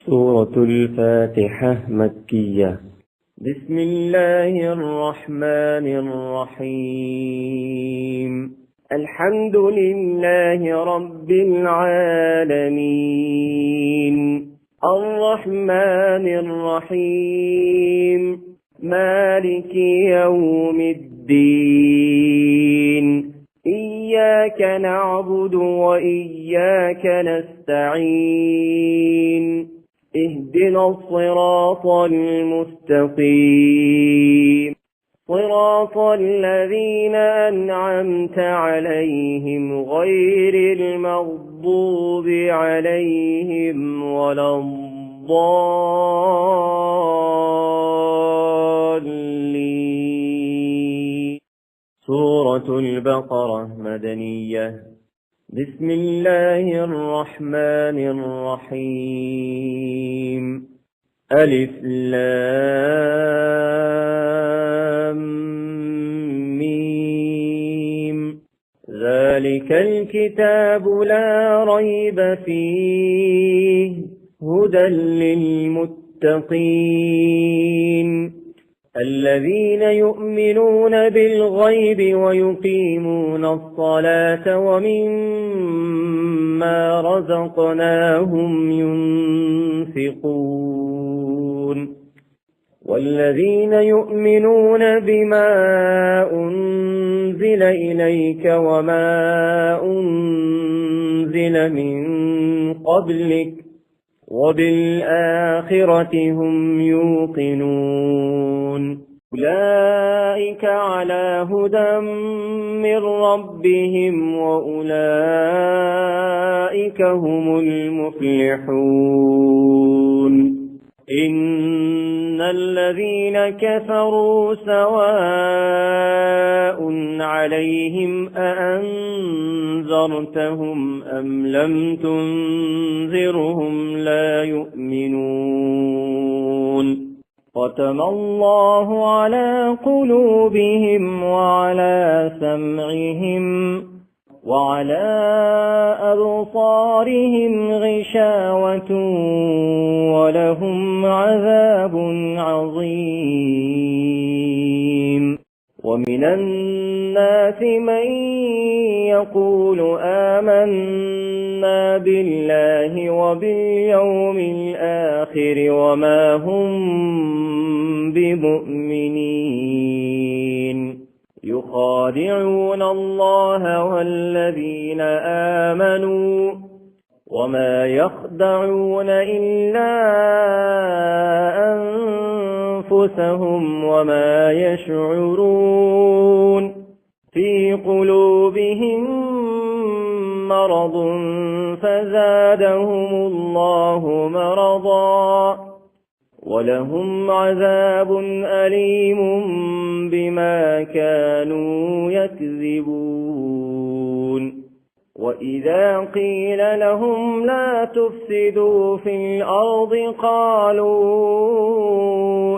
سورة الفاتحة مكية. بسم الله الرحمن الرحيم. الحمد لله رب العالمين، الرحمن الرحيم، مالك يوم الدين. إياك نعبد وإياك نستعين. اهدنا الصراط المستقيم، صراط الذين أنعمت عليهم غير المغضوب عليهم ولا الضالين. سورة البقرة مدنية. بسم الله الرحمن الرحيم. ألف لام ميم. ذلك الكتاب لا ريب فيه، هدى للمتقين الذين يؤمنون بالغيب ويقيمون الصلاة ومما رزقناهم ينفقون والذين يؤمنون بما أنزل إليك وما أنزل من قبلك وبالآخرة هم يوقنون. أولئك على هدى من ربهم وأولئك هم المفلحون. إن الذين كفروا سواء عليهم أأنذرتهم أم لم تنذرهم لا يؤمنون. ختم الله على قلوبهم وعلى سمعهم وعلى أبصارهم غشاوة ولهم عذاب عظيم. ومن الناس من يقول آمنا بالله وباليوم الآخر وما هم بمؤمنين. يخادعون الله والذين آمنوا وما يخدعون إلا أنفسهم وما يشعرون. في قلوبهم مرض فزادهم الله مرضا ولهم عذاب أليم بما كانوا يكذبون. وإذا قيل لهم لا تفسدوا في الأرض قالوا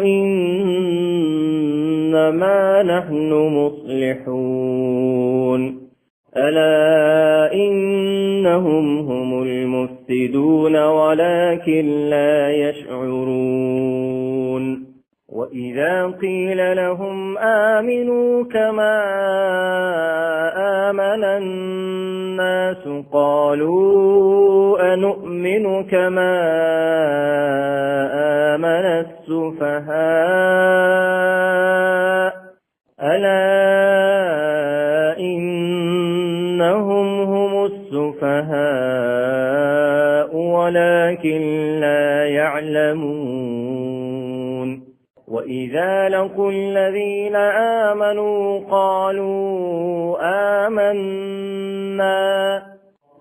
إنما نحن مصلحون. ألا إنهم هم المفسدون ولكن لا يشعرون. وإذا قيل لهم آمنوا كما آمن الناس قالوا أنؤمن كما آمن السفهاء. ألا إنهم هم السفهاء ولكن لا يعلمون. وإذا لقوا الذين آمنوا قالوا آمنا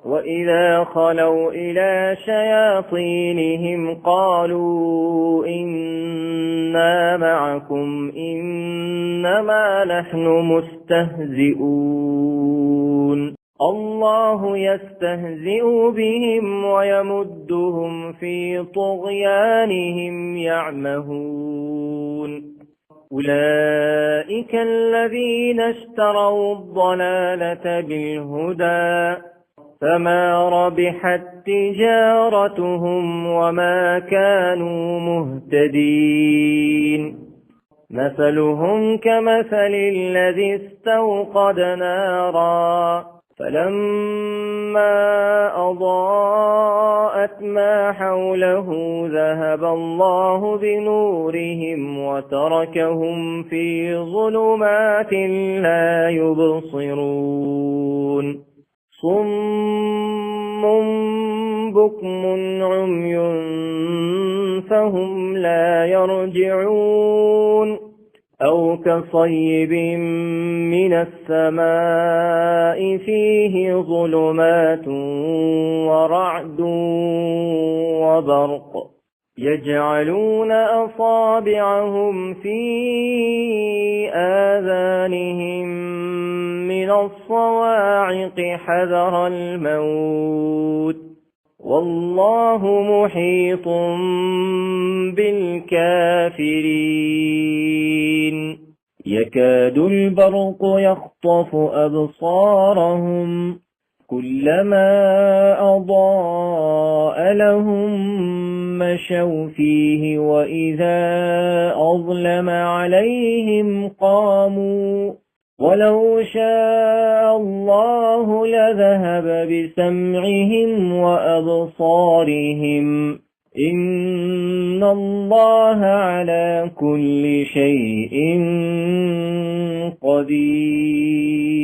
وإذا خلوا إلى شياطينهم قالوا إنا معكم إنما نحن مستهزئون. الله يستهزئ بهم ويمدهم في طغيانهم يعمهون. أولئك الذين اشتروا الضلالة بالهدى فما ربحت تجارتهم وما كانوا مهتدين مثلهم كمثل الذي استوقد نارا فلما أضاءت ما حوله ذهب الله بنورهم وتركهم في ظلمات لا يبصرون صم بكم عمي فهم لا يرجعون أو كصيب من السماء فيه ظلمات ورعد وبرق يجعلون أصابعهم في آذانهم من الصواعق حذر الموت والله محيط بالكافرين يكاد البرق يخطف أبصارهم كلما أضاء لهم مشوا فيه وإذا أظلم عليهم قاموا ولو شاء الله لذهب بسمعهم وأبصارهم إن الله على كل شيء قدير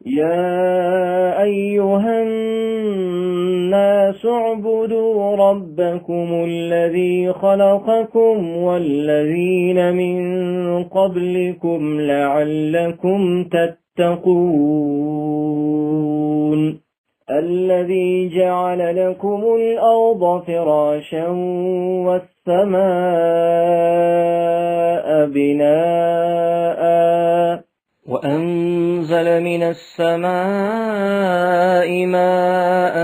يا أيها الناس اعبدوا ربكم الذي خلقكم والذين من قبلكم لعلكم تتقون الذي جعل لكم الأرض فراشا والسماء بناء وأنزل من السماء ماء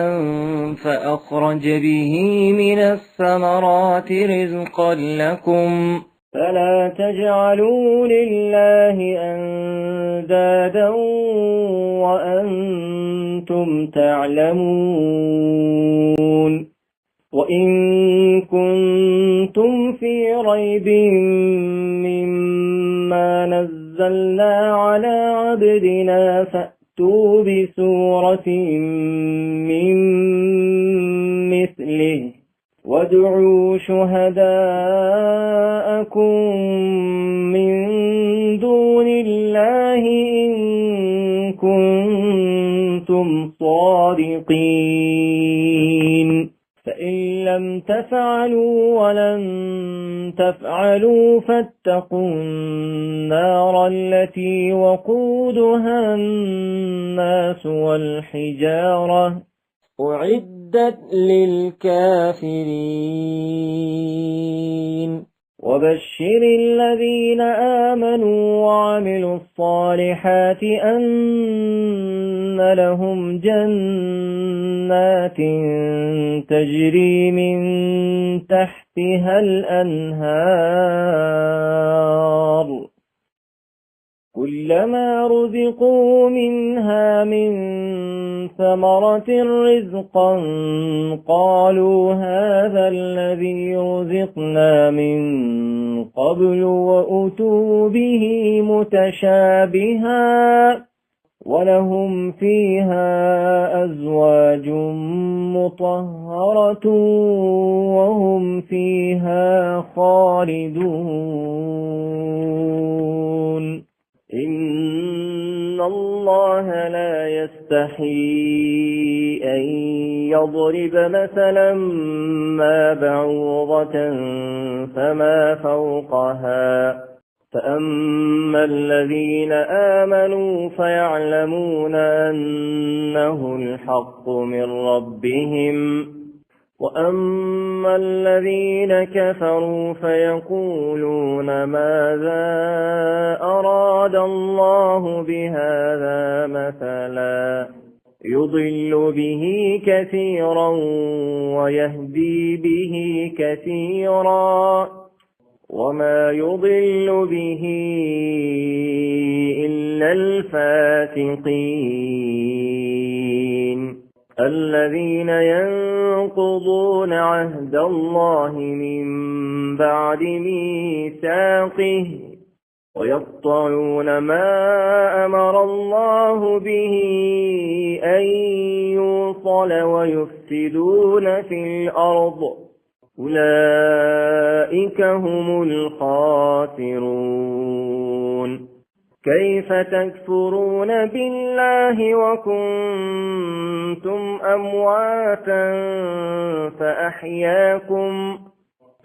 فأخرج به من الثمرات رزقا لكم فلا تجعلوا لله أندادا وأنتم تعلمون وإن كنتم في ريب مما نزلنا على عبدنا فأتوا بسورة من مثله وادعوا شهداءكم من دون الله إن كنتم صادقين فإن لم تفعلوا ولن تفعلوا فاتقوا النار التي وقودها الناس والحجارة أعدت للكافرين وبشر الذين آمنوا وعملوا الصالحات أن لهم جنات تجري من تحتها الأنهار كلما رزقوا منها من ثمرة رزقا قالوا هذا الذي رزقنا من قبل وأتوا به متشابها ولهم فيها أزواج مطهرة وهم فيها خالدون إن الله لا يستحيي أن يضرب مثلا ما بعوضة فما فوقها فأما الذين آمنوا فيعلمون أنه الحق من ربهم وأما الذين كفروا فيقولون ماذا أراد الله بهذا مثلا يضل به كثيرا ويهدي به كثيرا وما يضل به إلا الفاسقين الذين ينقضون عهد الله من بعد ميثاقه ويقطعون ما أمر الله به أن يوصل ويفسدون في الأرض أولئك هم الخاسرون كيف تكفرون بالله وكنتم أمواتا فأحياكم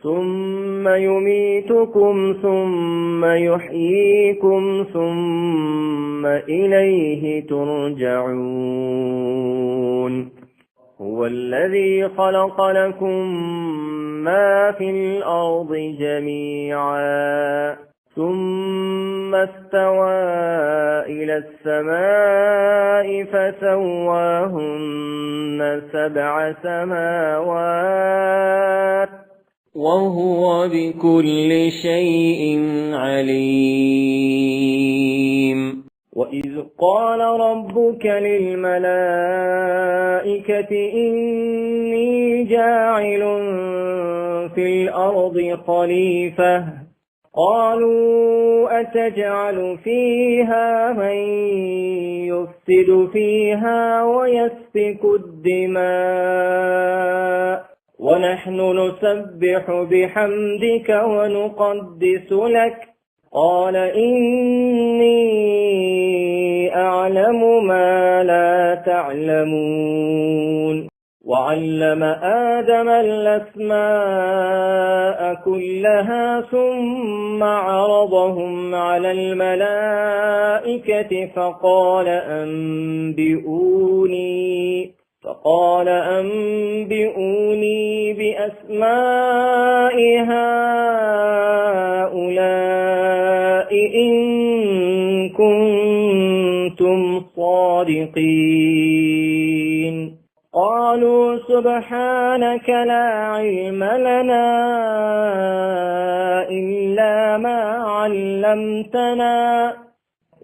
ثم يميتكم ثم يحييكم ثم إليه ترجعون هو الذي خلق لكم ما في الأرض جميعا ثم استوى إلى السماء فسواهن 7 سماوات وهو بكل شيء عليم وإذ قال ربك للملائكة إني جاعل في الأرض خليفة قالوا أتجعل فيها من يفسد فيها ويسفك الدماء ونحن نسبح بحمدك ونقدس لك قال إني أعلم ما لا تعلمون وعلم آدم الأسماء كلها ثم عرضهم على الملائكة فقال أنبئوني بأسماء هؤلاء إن كنتم صادقين قالوا سبحانك لا علم لنا إلا ما علمتنا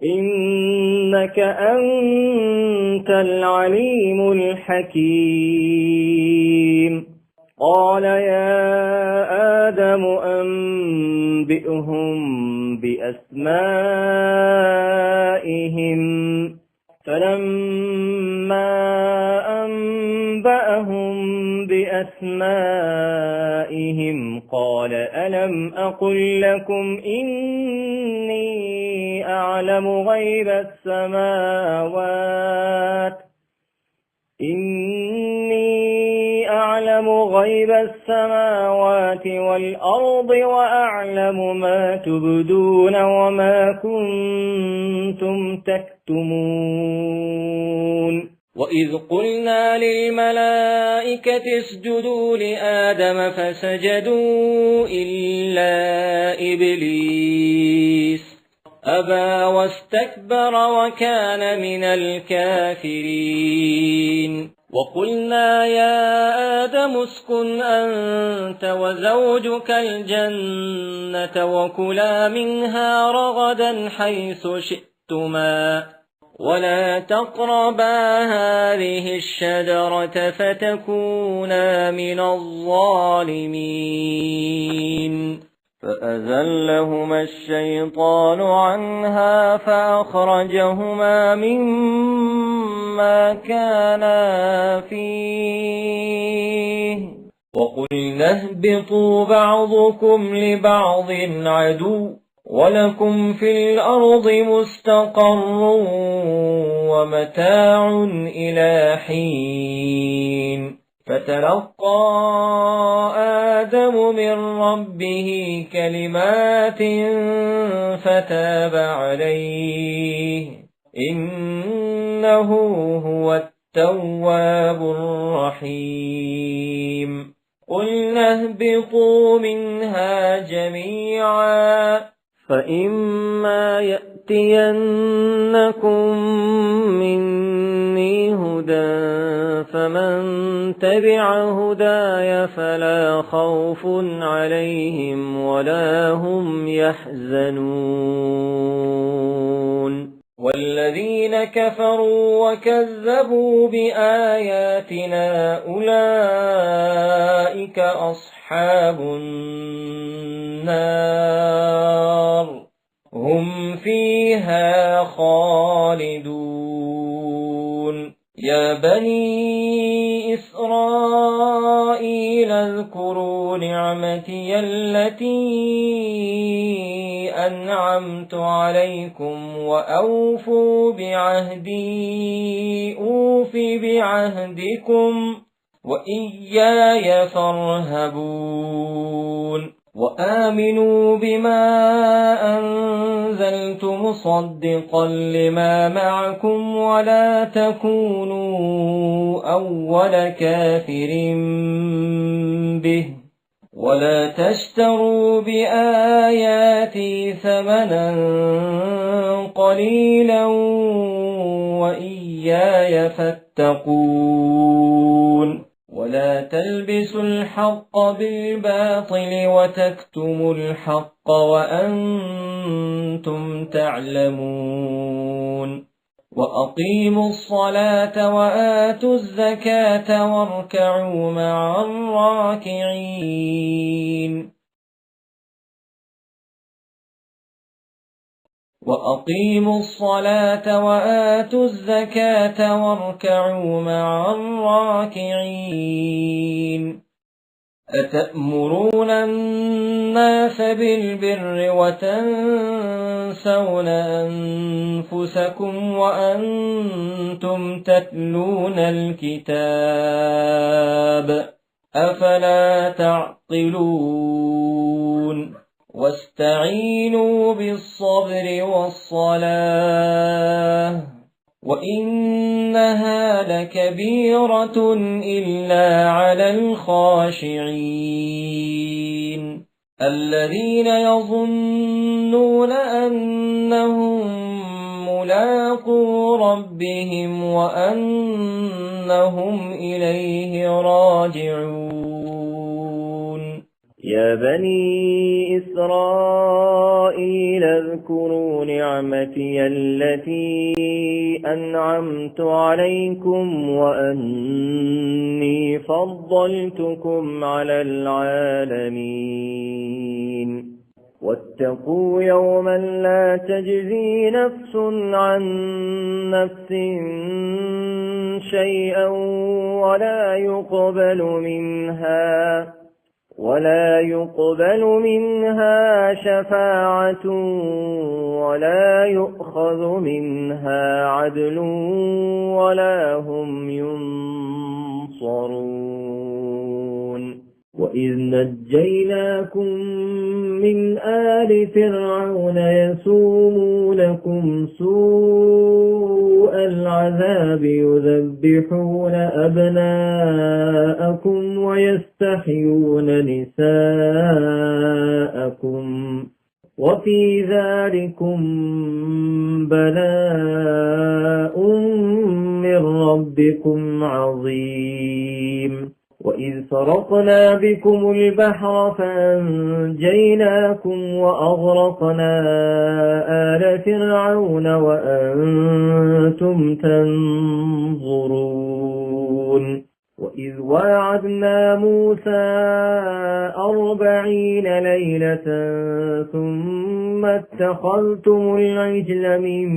إنك أنت العليم الحكيم قال يا آدم أنبئهم بأسمائهم فلما أنبأهم بأسمائهم قال ألم أقل لكم إني أعلم غيب السماوات والأرض وأعلم ما تبدون وما كنتم تكتمون وإذ قلنا للملائكة اسجدوا لآدم فسجدوا إلا إبليس أبى واستكبر وكان من الكافرين وقلنا يا آدم اسكن أنت وزوجك الجنة وكلا منها رغدا حيث شئتما ولا تقربا هذه الشجرة فتكونا من الظالمين فأزلهما الشيطان عنها فأخرجهما مما كانا فيه وقلنا اهبطوا بعضكم لبعض عدو ولكم في الأرض مستقر ومتاع إلى حين فتلقى آدم من ربه كلمات فتاب عليه إنه هو التواب الرحيم قلنا اهبطوا منها جميعا فإما يأتينكم مني هدى فمن تبع هداي فلا خوف عليهم ولا هم يحزنون والذين كفروا وكذبوا بآياتنا أولئك أصحاب النار هم فيها خالدون يا بني إسرائيل اذكروا نعمتي التي أنعمت عليكم وأوفوا بعهدي أوف بعهدكم وإياي فارهبون وآمنوا بما أنزلت مصدقا لما معكم ولا تكونوا أول كافر به ولا تشتروا بآياتي ثمنا قليلا وإياي فاتقون ولا تلبسوا الحق بالباطل وتكتموا الحق وأنتم تعلمون وأقيموا الصلاة وآتوا الزكاة واركعوا مع الراكعين وأقيموا الصلاة وآتوا الزكاة واركعوا مع الراكعين أتأمرون الناس بالبر وتنسون أنفسكم وأنتم تتلون الكتاب أفلا تعقلون واستعينوا بالصبر والصلاة وإنها لكبيرة إلا على الخاشعين الذين يظنون أنهم ملاقو ربهم وأنهم إليه راجعون يا بني إسرائيل اذكروا نعمتي التي أنعمت عليكم وأني فضلتكم على العالمين واتقوا يوما لا تجزي نفس عن نفس شيئا ولا يقبل منها شفاعة ولا يؤخذ منها عدل ولا هم ينصرون وإذ نجيناكم من آل فرعون يسومونكم سوء العذاب يذبحون أبناءكم ويستحيون نساءكم وفي ذلكم بلاء من ربكم عظيم وإذ فرقنا بكم البحر فأنجيناكم وأغرقنا آل فرعون وأنتم تنظرون وإذ واعدنا موسى 40 ليلة ثم اتخذتم العجل من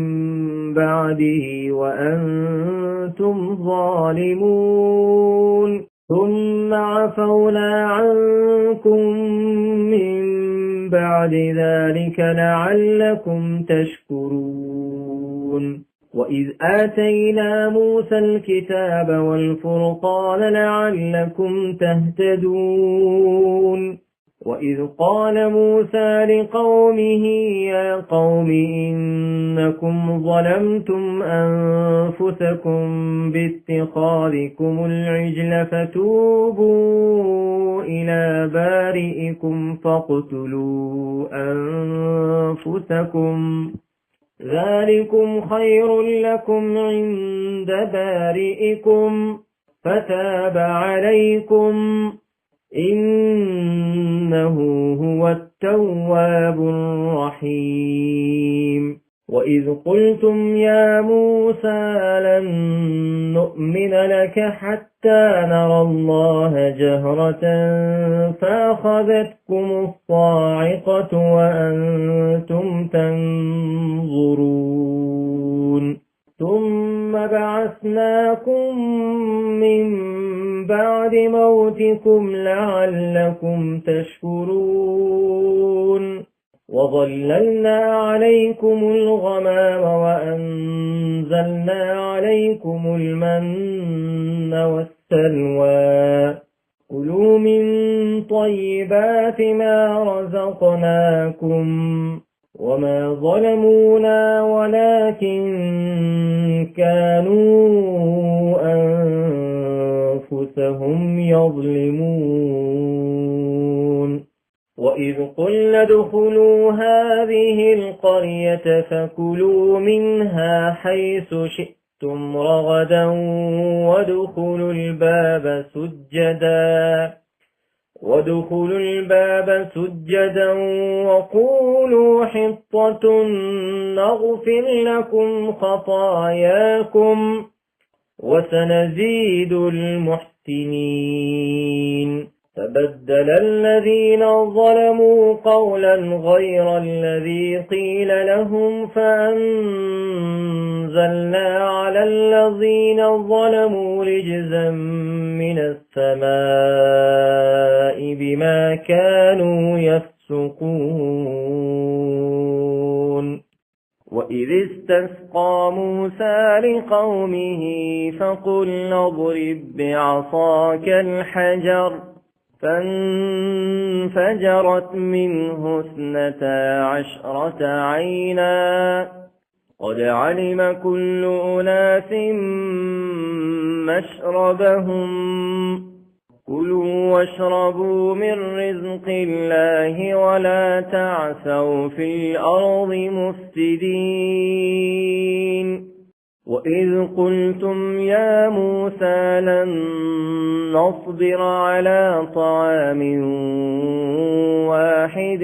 بعده وأنتم ظالمون ثم عفونا عنكم من بعد ذلك لعلكم تشكرون وإذ آتينا موسى الكتاب والفرقان لعلكم تهتدون وإذ قال موسى لقومه يا قوم إنكم ظلمتم أنفسكم باتخاذكم العجل فتوبوا إلى بارئكم فاقتلوا أنفسكم ذلكم خير لكم عند بارئكم فتاب عليكم إنه هو التواب الرحيم وإذ وإذ قلتم يا موسى لن نؤمن لك حتى نرى الله جهرة فأخذتكم الصاعقة وأنتم تنظرون ثم بعثناكم من بعد موتكم لعلكم تشكرون وظللنا عليكم الغمام وأنزلنا عليكم المن والسلوى كلوا من طيبات ما رزقناكم وما ظلمونا ولكن كانوا أنفسهم يظلمون وإذ قلنا ادخلوا هذه القرية فكلوا منها حيث شئتم رغدا وادخلوا الباب سجدا وقولوا حطة نغفر لكم خطاياكم وسنزيد المحسنين فبدل الذين ظلموا قولا غير الذي قيل لهم فأنزلنا على الذين ظلموا رجزا من السماء بما كانوا يفسقون وإذ استسقى موسى لقومه فقلنا اضرب بعصاك الحجر فانفجرت منه 12 عينا قد علم كل أناس مشربهم كلوا واشربوا من رزق الله ولا تعثوا في الأرض مفسدين وإذ قلتم يا موسى لن نصبر على طعام واحد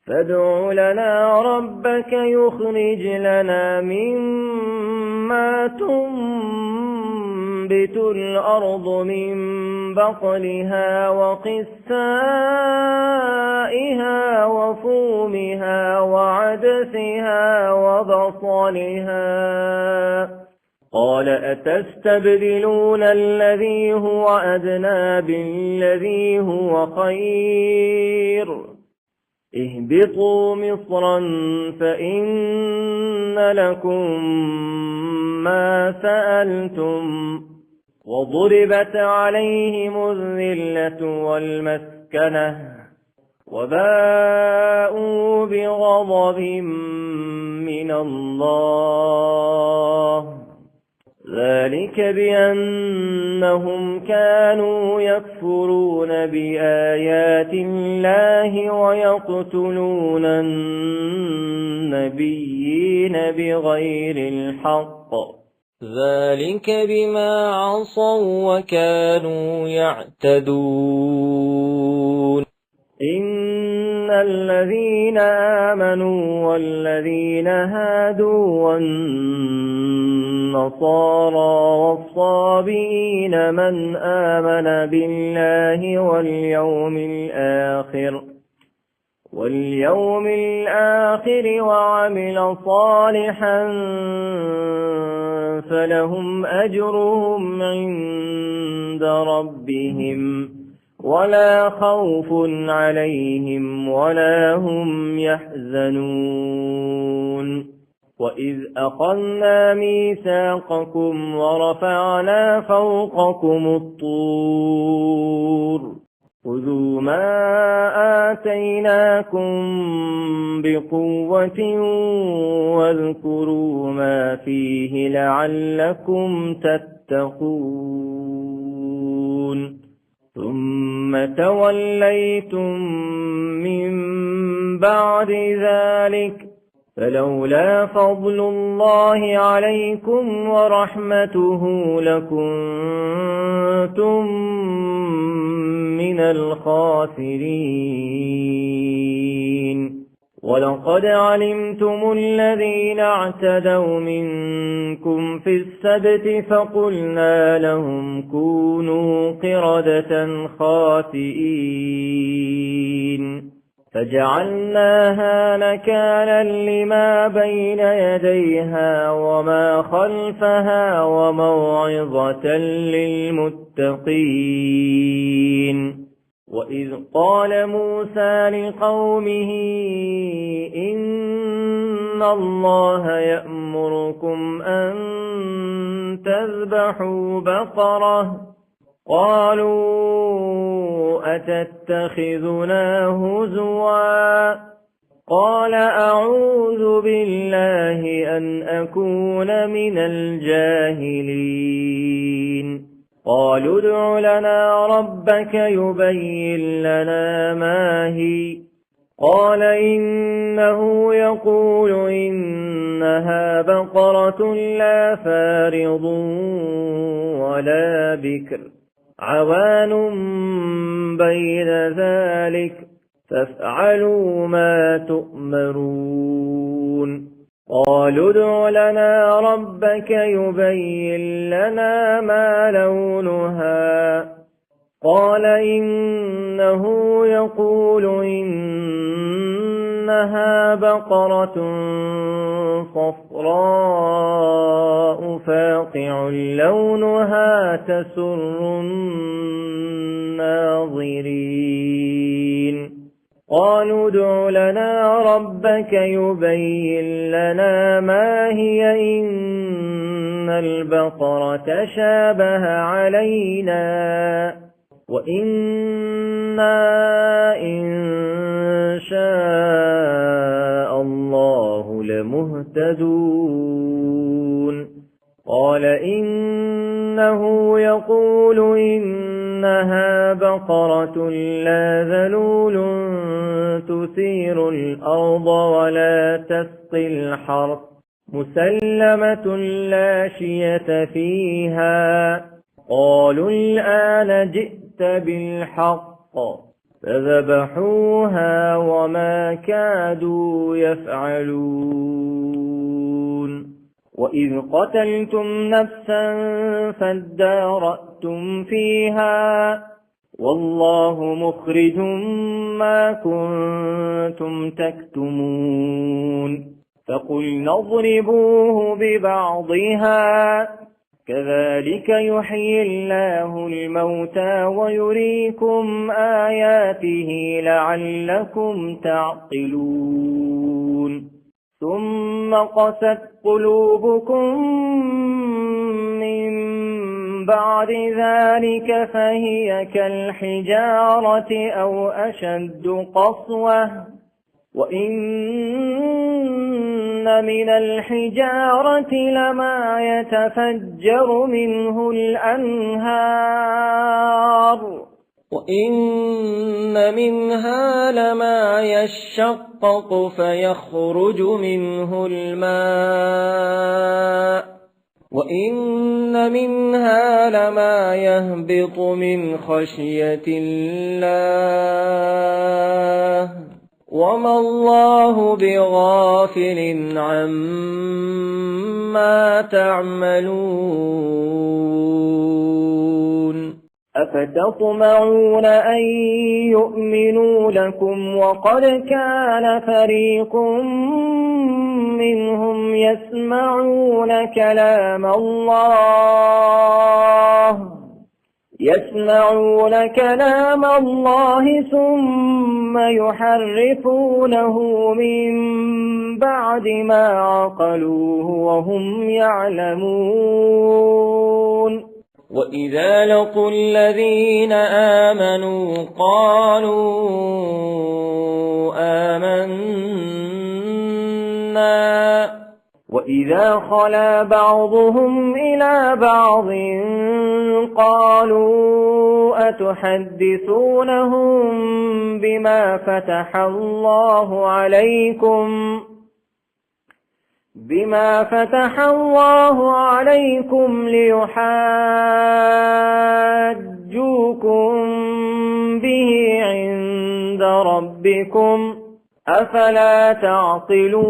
فادع لنا ربك يخرج لنا مما تنبت الأرض من بقلها وقثائها وفومها وعدسها وبصلها قال أتستبدلون الذي هو أدنى بالذي هو خير اهبطوا مصرا فإن لكم ما سألتم وضربت عليهم الذلة والمسكنة وباءوا بغضب من الله ذلك بأنهم كانوا يكفرون بآيات الله ويقتلون النبيين بغير الحق ذلك بما عصوا وكانوا يعتدون إن الذين آمنوا والذين هادوا والنصارى والصابئين من آمن بالله واليوم الآخر وعمل صالحا فلهم أجرهم عند ربهم ولا خوف عليهم ولا هم يحزنون وإذ أخذنا ميثاقكم ورفعنا فوقكم الطور خذوا ما آتيناكم بقوة واذكروا ما فيه لعلكم تتقون ثم توليتم من بعد ذلك فلولا فضل الله عليكم ورحمته لكنتم من الخاسرين ولقد ولقد علمتم الذين اعتدوا منكم في السبت فقلنا لهم كونوا قردة خاسئين فجعلناها نكالا لما بين يديها وما خلفها وموعظة للمتقين. وإذ قال موسى لقومه إن الله يأمركم أن تذبحوا بقرة قالوا أتتخذنا هزوا قال أعوذ بالله أن أكون من الجاهلين. قالوا ادع لنا ربك يبين لنا ما هي قال إنه يقول إنها بقرة لا فارض ولا بكر عوان بين ذلك فافعلوا ما تؤمرون. قالوا ادع لنا ربك يبين لنا ما لونها قال إنه يقول إنها بقرة صفراء فاقع لونها تسر الناظرين. قالوا ادع لنا ربك يبين لنا ما هي إن البقرة شابه علينا وإنا إن شاء الله لمهتدون. قال إنه يقول إنها بقرة لا ذلول تثير الأرض ولا تسقي الحرث مسلمة لا شية فيها. قالوا الآن جئت بالحق فذبحوها وما كادوا يفعلون. وإذ قتلتم نفسا فادارأتم فيها والله مخرج ما كنتم تكتمون. فقلنا اضربوه ببعضها كذلك يحيي الله الموتى ويريكم آياته لعلكم تعقلون. ثم قست قلوبكم من بعد ذلك فهي كالحجارة أو أشد قسوة وإن من الحجارة لما يتفجر منه الأنهار وإن منها لما يشقق فيخرج منه الماء وإن منها لما يهبط من خشية الله وما الله بغافل عما تعملون. أفتطمعون أن يؤمنوا لكم وقد كان فريق منهم يسمعون كلام الله ثم يحرفونه من بعد ما عقلوه وهم يعلمون. وإذا لقوا الذين آمنوا قالوا آمنا وإذا خلا بعضهم إلى بعض قالوا أتحدثونهم بما فتح الله عليكم ليحاجوكم به عند ربكم أفلا تعقلون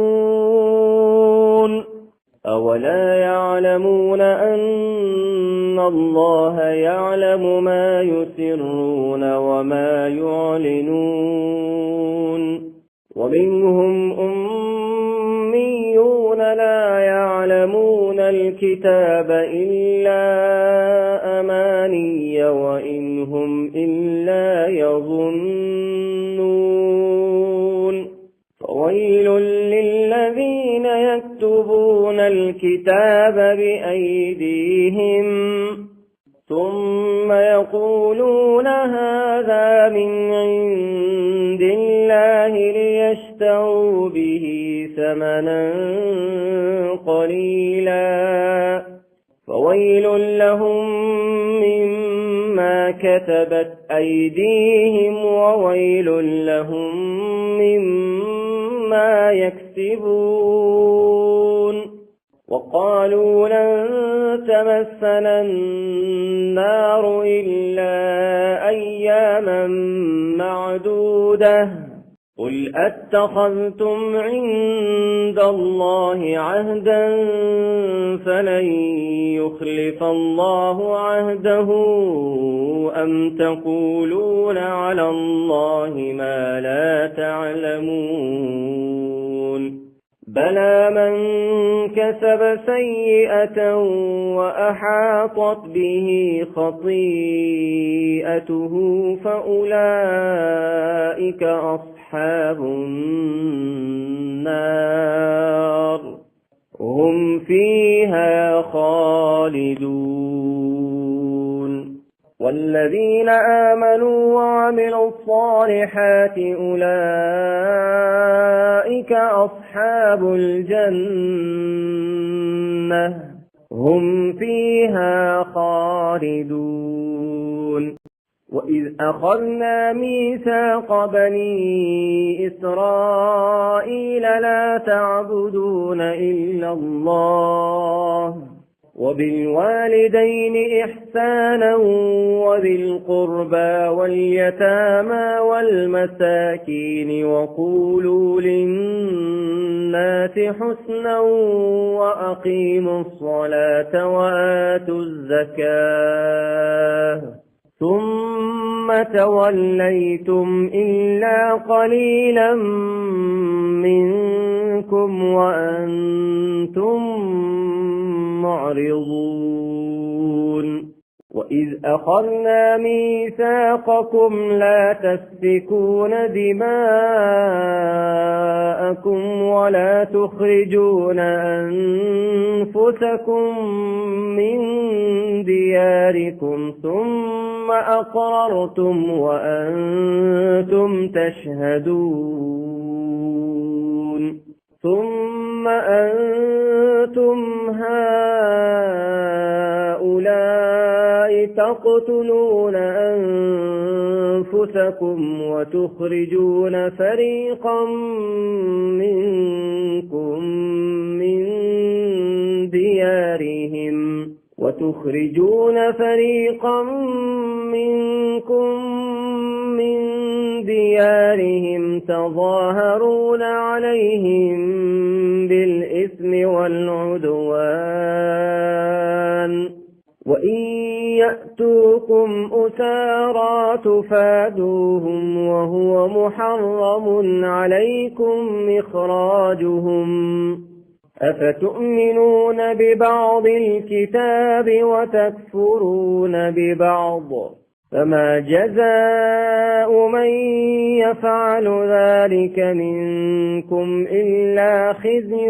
أولا يعلمون أن الله يعلم ما يسرون وما يعلنون ومنهم أميون لا يعلمون الكتاب إلا أماني وإن هم إلا يظنون فويل للذين يكتبون الكتاب بأيديهم ثم يقولون هذا من عند الله ليشتروا به ثمنا قليلا فويل لهم مما كتبت أيديهم وويل لهم مما يكسبون وقالوا لن تمسنا النار إلا أياما معدودة قل أتخذتم عند الله عهدا فلن يخلف الله عهده أم تقولون على الله ما لا تعلمون بلى من كسب سيئة وأحاطت به خطيئته فأولئك أصحاب النار هم فيها خالدون والذين آمنوا وعملوا الصالحات أولئك أصحاب الجنة هم فيها خالدون وإذ أخذنا ميثاق بني إسرائيل لا تعبدون إلا الله وبالوالدين إحسانا وذي القربى واليتامى والمساكين وقولوا للناس حسنا وأقيموا الصلاة وآتوا الزكاة ثم توليتم إلا قليلا منكم وأنتم معرضون وإذ أخذنا ميثاقكم لا تسفكون دماءكم ولا تخرجون أنفسكم من دياركم ثم أقررتم وأنتم تشهدون ثم أنتم هؤلاء تقتلون أنفسكم وتخرجون فريقا منكم من ديارهم تظاهرون عليهم بالإثم والعدوان وإن يأتوكم أسارى تفادوهم وهو محرم عليكم إخراجهم أفتؤمنون ببعض الكتاب وتكفرون ببعض فما جزاء من يفعل ذلك منكم إلا خزي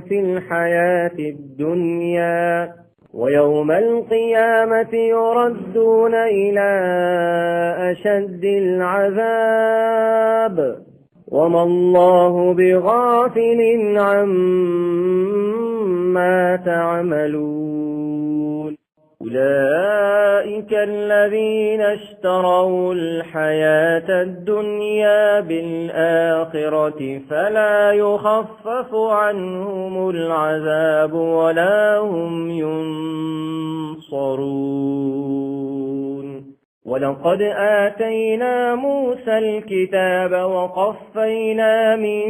في الحياة الدنيا ويوم القيامة يردون إلى أشد العذاب وما الله بغافل عما تعملون أولئك الذين اشتروا الحياة الدنيا بالآخرة فلا يخفف عنهم العذاب ولا هم ينصرون ولقد آتينا موسى الكتاب وقفينا من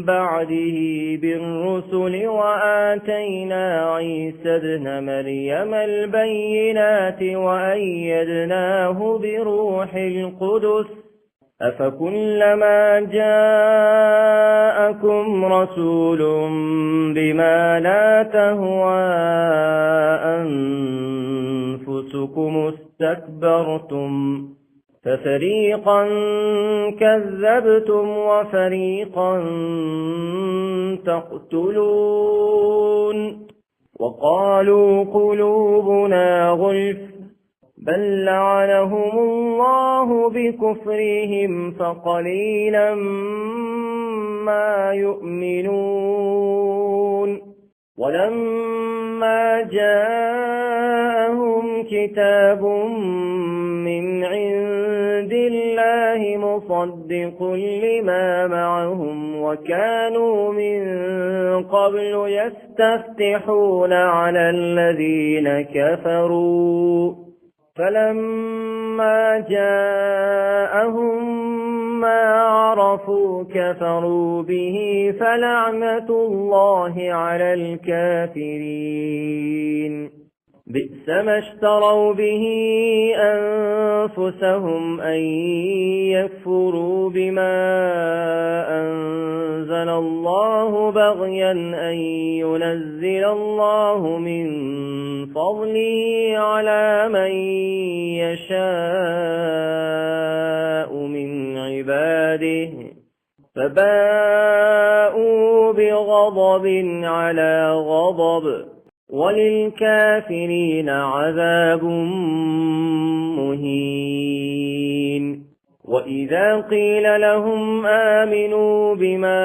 بعده بالرسل وآتينا عيسى ابن مريم البينات وأيدناه بروح القدس أفكلما جاءكم رسول بما لا تهوى أنفسكم استكبرتم ففريقا كذبتم وفريقا تقتلون وقالوا قلوبنا غلف بل لعنهم الله بكفرهم فقليلا ما يؤمنون ولما جاءهم كتاب من عند الله مصدق لما معهم وكانوا من قبل يستفتحون على الذين كفروا فلما جاءهم ما عرفوا كفروا به فلعنة الله على الكافرين بئس ما اشتروا به أنفسهم أن يكفروا بما أنزل الله بغيا أن ينزل الله من فضله على من يشاء من عباده فباءوا بغضب على غضب وللكافرين عذاب مهين وإذا قيل لهم آمنوا بما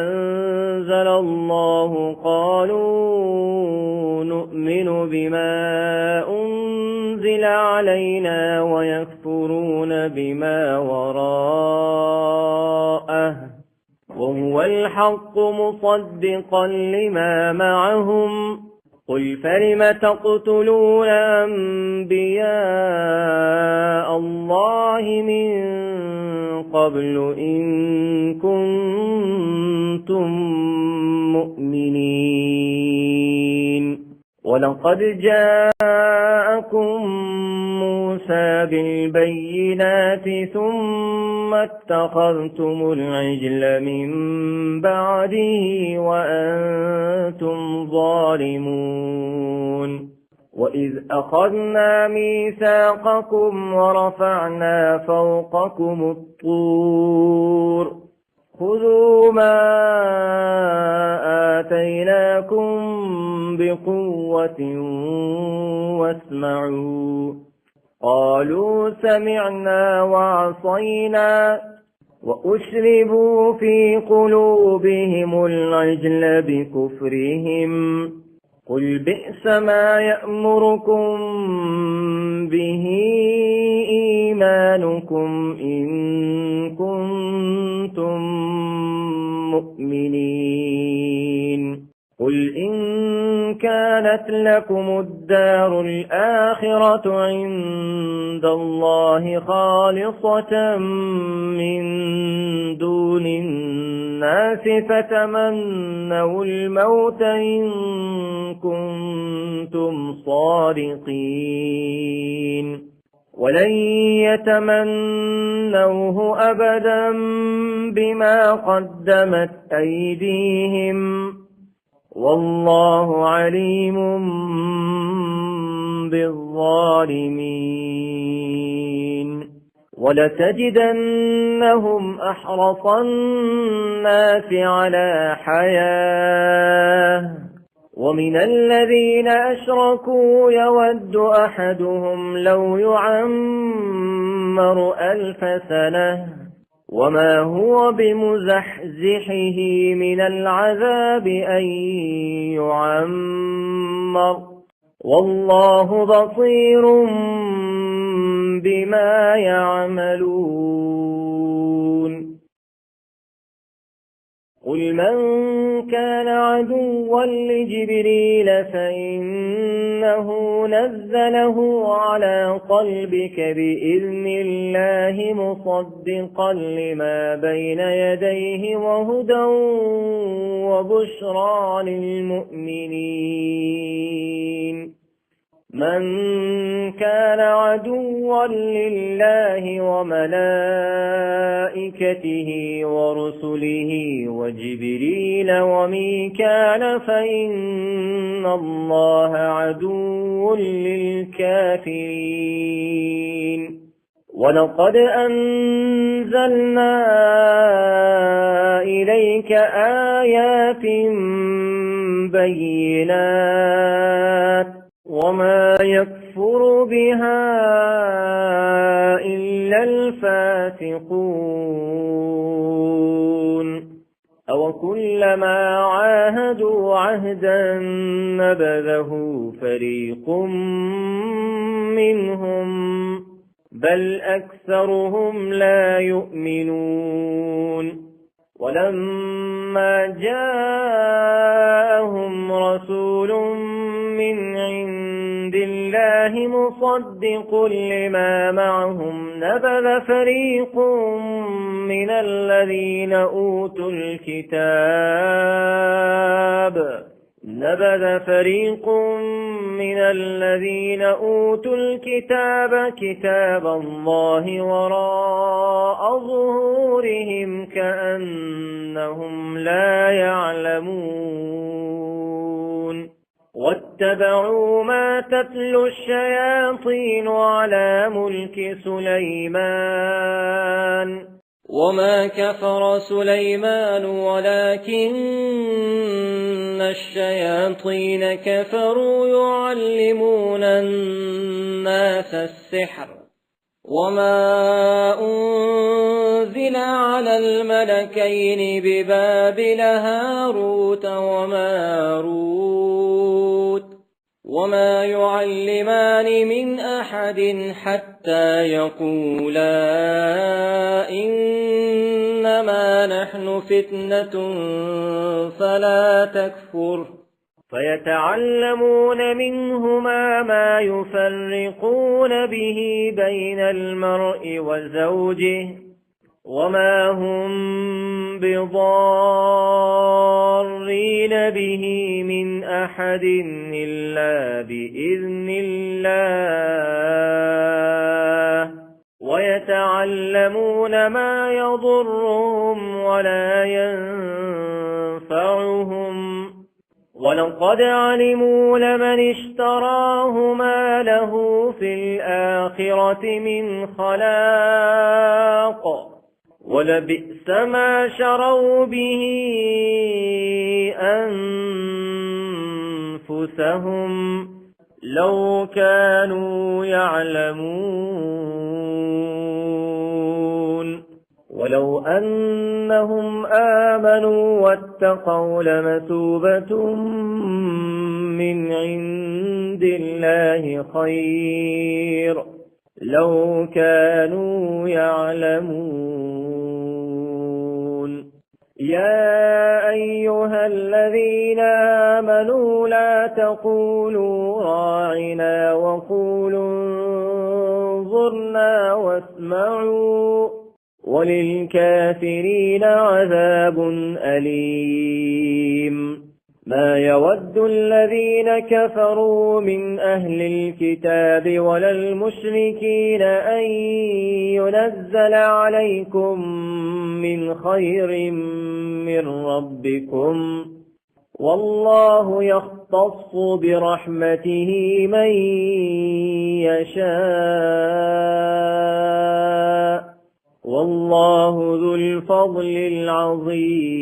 أنزل الله قالوا نؤمن بما أنزل علينا ويكفرون بما وراءه وهو الحق مصدقا لما معهم قل فلم تقتلون أنبياء الله من قبل إن كنتم مؤمنين ولقد جاءكم موسى بالبينات ثم اتخذتم العجل من بعده وأنتم ظالمون وإذ أخذنا ميثاقكم ورفعنا فوقكم الطور خذوا ما آتيناكم بقوة واسمعوا قالوا سمعنا وعصينا وأشربوا في قلوبهم العجل بكفرهم قل بئس ما يأمركم به إيمانكم إن كنتم مؤمنين قل إن كانت لكم الدار الآخرة عند الله خالصة من دون الناس فتمنوا الموت إن كنتم صادقين ولن يتمنوه أبدا بما قدمت أيديهم والله عليم بالظالمين ولتجدنهم أحرص الناس على حياة ومن الذين أشركوا يود أحدهم لو يعمر 1000 سنة وما هو بمزحزحه من العذاب أن يعمر والله بصير بما يعملون قل من كان عدوا لجبريل فإنه نزله على قلبك بإذن الله مصدقا لما بين يديه وهدى وبشرى للمؤمنين. من كان عدوا لله وملائكته ورسله وجبريل وميكال فإن الله عدو للكافرين. ولقد أنزلنا إليك آيات بينات وما يكفر بها إلا الفاسقون. أوكلما عاهدوا عهدا نبذه فريق منهم بل أكثرهم لا يؤمنون. ولما جاءهم رسول من عند الله مصدق لما معهم نبذ فريق من الذين أوتوا الكتاب كتاب الله وراء ظهورهم كأنهم لا يعلمون. واتبعوا ما تتلو الشياطين على ملك سليمان وما كفر سليمان ولكن الشياطين كفروا يعلمون الناس السحر وما أنزل على الملكين ببابل هاروت وماروت وما يعلمان من أحد حتى يقولا إنما نحن فتنة فلا تكفر فيتعلمون منهما ما يفرقون به بين المرء وزوجه وما هم بضارين به من أحد إلا بإذن الله ويتعلمون ما يضرهم ولا ينفعهم ولقد علموا لمن اشتراه ما له في الآخرة من خلاق ولبئس ما شروا به أنفسهم لو كانوا يعلمون. ولو أنهم آمنوا واتقوا لمثوبة من عند الله خير لو كانوا يعلمون. يا أيها الذين آمنوا لا تقولوا راعنا وقولوا انظرنا واسمعوا وللكافرين عذاب أليم. ما يود الذين كفروا من أهل الكتاب ولا المشركين أن ينزل عليكم من خير من ربكم والله يختص برحمته من يشاء والله ذو الفضل العظيم.